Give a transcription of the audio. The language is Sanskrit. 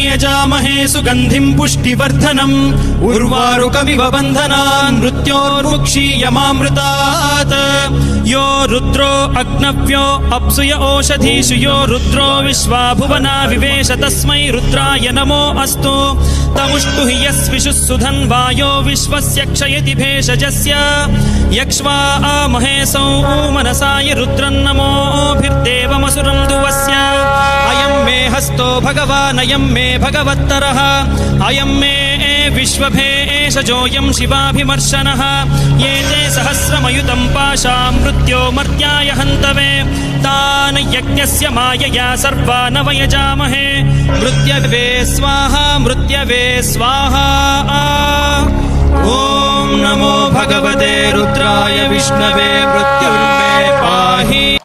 यजामहे सुगन्धिं पुष्टिवर्धनम् उर्वारुकमिव बन्धनान् मृत्योर्मुक्षीयमामृतात् यो रुद्रो अग्नव्यो अप्सुय ओषधीषु यो रुद्रो विश्वा भुवना विवेश तस्मै रुद्राय नमो अस्तु तमुष्टु हि यस्विषुः सुधन्वायो विश्वस्य क्षयति भेषजस्य यक्ष्वा महेशौ मनसाय रुद्रन्नमोभिर्देवमसुरं दुवस्य अयं मे हस्तो भगवान् अयं मे भगवत्तरः अयं मे विश्वभेषजोऽयं शिवाभिमर्शनः ये ते सहस्रमयुतं पाशां मृत्यो मर्त्याय हन्तवे तान् यज्ञस्य मायया सर्वान् वयजामहे मृत्यवे स्वाहा मृत्यवे स्वाहा ॐ नमो भगवते रुद्राय विष्णवे मृत्युर्मे पाहि